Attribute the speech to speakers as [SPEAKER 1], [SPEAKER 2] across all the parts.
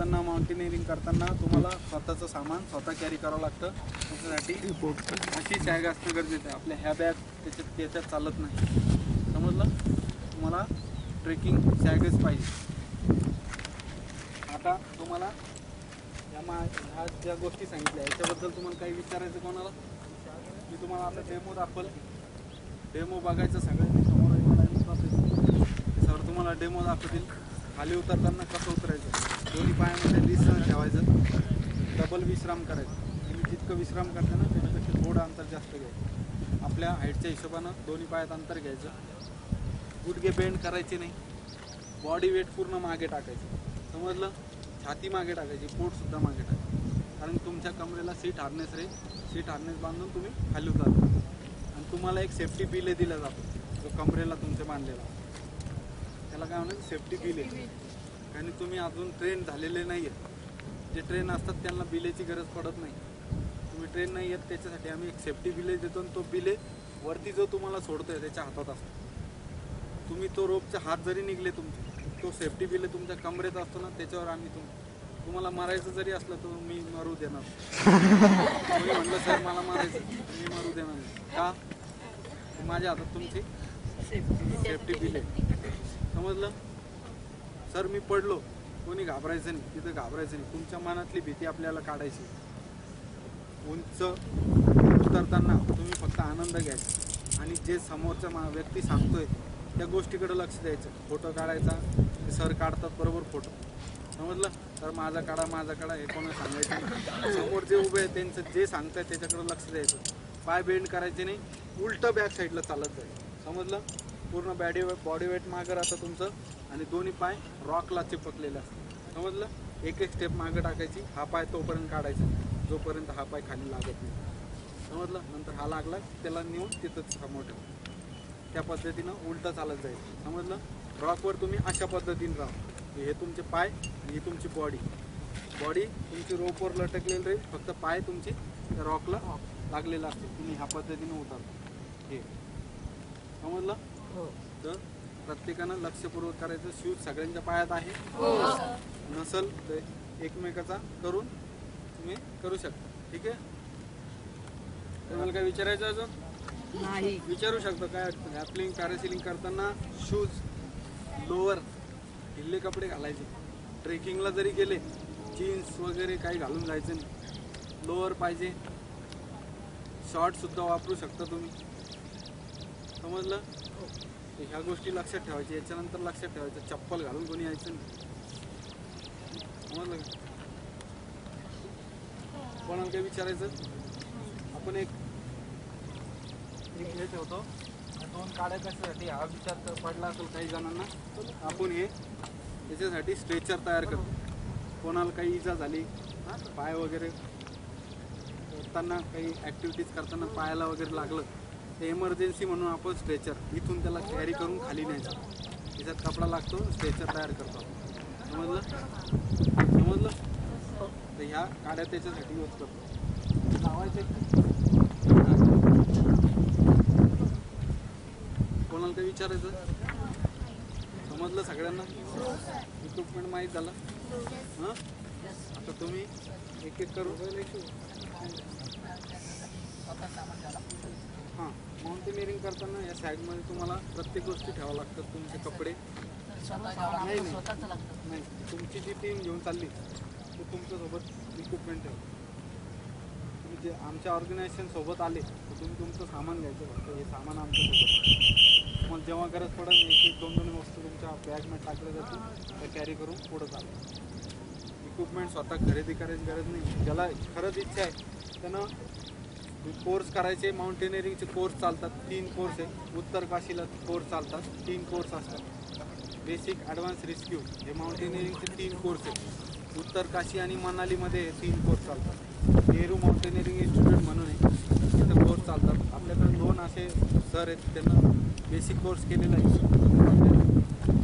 [SPEAKER 1] करताना माउंटेनिअरिंग करताना तुम्हाला स्वतःचं सामान स्वतः कॅरी करावं लागतं. त्याच्यासाठी अशी सॅग असणं गरजेचं आहे. आपल्या ह्या बॅग त्याच्यात चालत नाही, समजलं. तुम्हाला ट्रेकिंग सॅगच पाहिजे. आता तुम्हाला ह्या ज्या गोष्टी सांगितल्या याच्याबद्दल तुम्हाला काही विचारायचं कोणाला? मी तुम्हाला आता डेमो दाखवलं. डेमो बघायचं सगळ्यांनी समोर. सर तुम्हाला डेमो दाखवतील. खाली उतरताना कसं उतरायचं, दोन्ही पायामध्ये विश्राम ठेवायचं, डबल विश्राम करायचं. तुम्ही जितकं विश्राम करता ना त्याच्यापेक्षा थोडं अंतर जास्त घ्यायचं. आपल्या हाईटच्या हिशोबानं दोन्ही पायात अंतर घ्यायचं. गुडघे बेंड करायचे नाही. बॉडी वेट पूर्ण मागे टाकायचं, समजलं. छाती मागे टाकायची, पोटसुद्धा मागे टाकायचं. कारण तुमच्या कमरेला सीट हार्नेस रे, सीट हार्नेस बांधून तुम्ही खाली उतरता. आणि तुम्हाला एक सेफ्टी बिले दिला जातो जो कमरेला तुमच्या बांधलेला, त्याला काय म्हणतात सेफ्टी बिले. कारण तुम्ही अजून ट्रेन झालेले नाही आहेत. जे ट्रेन असतात त्यांना बिलेची गरज पडत नाही. तुम्ही ट्रेन नाही आहेत त्याच्यासाठी आम्ही एक सेफ्टी बिले देतो. आणि तो बिले वरती जो तुम्हाला सोडतोय त्याच्या हातात असतो. तुम्ही तो रोपचा हात जरी निघले तुमचे, तो सेफ्टी बिले तुमच्या कमरेत असतो ना, त्याच्यावर आम्ही तुम्हाला मारायचं जरी असलं तर मी मारू देणार. तुम्ही म्हटलं सर मला मारायचं, मी मारू देणार नाही. का? माझ्या हातात तुमची सेफ्टी बिले, समजलं. सर मी पडलो, कोणी घाबरायचं नाही, तिथं घाबरायचं नाही. तुमच्या मनातली भीती आपल्याला काढायची. उंच उतरताना तुम्ही फक्त आनंद घ्यायचा आणि जे समोरचा व्यक्ती सांगतोय त्या गोष्टीकडे लक्ष द्यायचं. फोटो काढायचा, सर काढतात बरोबर फोटो, समजलं. तर माझा काढा हे कोणा सांगायचं. समोर जे उभे आहे त्यांचं जे सांगताय त्याच्याकडे लक्ष द्यायचं. पाय बेंड करायचे नाही, उलटं बॅक साईडला चालत जायचं, समजलं. पूर्ण बॉडी वेट मागं राहतं तुमचं आणि दोन्ही पाय रॉकला चिपकलेले असतात, समजलं. एक एक स्टेप मागं टाकायची. हा पाय तोपर्यंत काढायचा जोपर्यंत हा पाय खाली लागत नाही, समजलं. नंतर हा लागला त्याला नेऊन तिथंच समोर ठेवा. त्या पद्धतीनं उलटं चालत जायचं, समजलं. रॉकवर तुम्ही अशा पद्धतीने राहा. हे तुमचे पाय, ही तुमची बॉडी तुमची रोपवर लटकलेली राहील. फक्त पाय तुमची रॉकला लागलेला असते. तुम्ही ह्या पद्धतीने उतरता, हे समजलं. तर प्रत्येकानं लक्षपूर्वक करायचं. शूज सगळ्यांच्या पायात आहे, नसल तर एकमेकाचा करून तुम्ही करू शकता. ठीक आहे. तुम्हाला काय विचारायचं अजून?
[SPEAKER 2] नाही
[SPEAKER 1] विचारू शकतो. काय रॅपलिंग पॅरासिलिंग करताना शूज, लोअर, ढिल्ले कपडे घालायचे. ट्रेकिंगला जरी गेले जीन्स वगैरे काही घालून जायचं नाही. लोअर पाहिजे. शॉर्टसुद्धा वापरू शकता तुम्ही, समजलं. ह्या गोष्टी लक्षात ठेवायच्या. याच्यानंतर लक्षात ठेवायचं चप्पल घालून कोणी यायचं नाही, समजलं का. कोणाला काही विचारायचं? आपण एक हे ठेवतो. दोन काड्या कशासाठी हा विचार पडला असेल काही जणांना. आपण हे याच्यासाठी स्ट्रेचर तयार करतो. कोणाला काही इजा झाली, पाय वगैरे करताना काही ॲक्टिव्हिटीज करताना पायाला वगैरे लागलं ते इमर्जन्सी म्हणून आपण स्ट्रेचर इथून त्याला कॅरी करून खाली न्यायचं. त्याच्यात कपडा लागतो, स्ट्रेचर तयार करतो, समजलं. तर ह्या काड्या त्याच्यासाठी यूज करतो. लावायचे. कोणाला काही विचारायचं? समजलं सगळ्यांना? इक्विपमेंट माहीत झालं. हां, आता तुम्ही एक एक करू. हां, माउंटेनिअरिंग करताना या सॅगमध्ये तुम्हाला प्रत्येक गोष्टी ठेवावं लागतात. तुमचे कपडे नाही, तुमची जी टीम घेऊन चालली ते तुमच्यासोबत इक्विपमेंट ठेवा. तुम्ही जे आमच्या ऑर्गनायझेशन सोबत आले तर तुम्ही तुमचं सामान घ्यायचं. फक्त हे सामान आमच्यासोबत मग जेव्हा गरज पडेल एक एक दोन दोन वस्तू तुमच्या बॅगमध्ये टाकल्या जातील, त्या कॅरी करून पुढं चालू. इक्विपमेंट स्वतः खरेदी करायची गरज नाही. ज्याला खरंच इच्छा आहे त्यानं कोर्स करायचे. माउंटेनिअरिंगचे कोर्स चालतात, 3 कोर्स आहे. उत्तर काशीला कोर्स चालतात, 3 कोर्स असतात. बेसिक, ॲडव्हान्स, रेस्क्यू हे माउंटेनिअरिंगचे 3 कोर्स आहेत. उत्तर काशी आणि मनालीमध्ये 3 कोर्स चालतात. नेहरू माउंटेनिअरिंग इन्स्टिट्यूट म्हणून आहे, तिथं कोर्स चालतात. आपल्याकडे 2 असे सर आहेत, त्यांना बेसिक कोर्स केलेला आहे.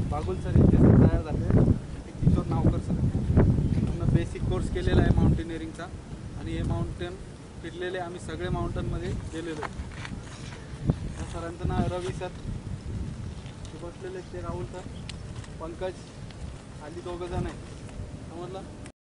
[SPEAKER 1] बागुल सर इथे तयार झाले, किशोर नावकर सर, त्यांना बेसिक कोर्स केलेला आहे माउंटेनिअरिंगचा. आणि हे माउंटेन फिरलेले आम्ही सगळे माउंटनमध्ये गेलेलो आहे. त्या सरांचं नाव रवी सर, ते बसलेले ते राहुल सर, पंकज, खाली 2 जण आहेत, समजलं.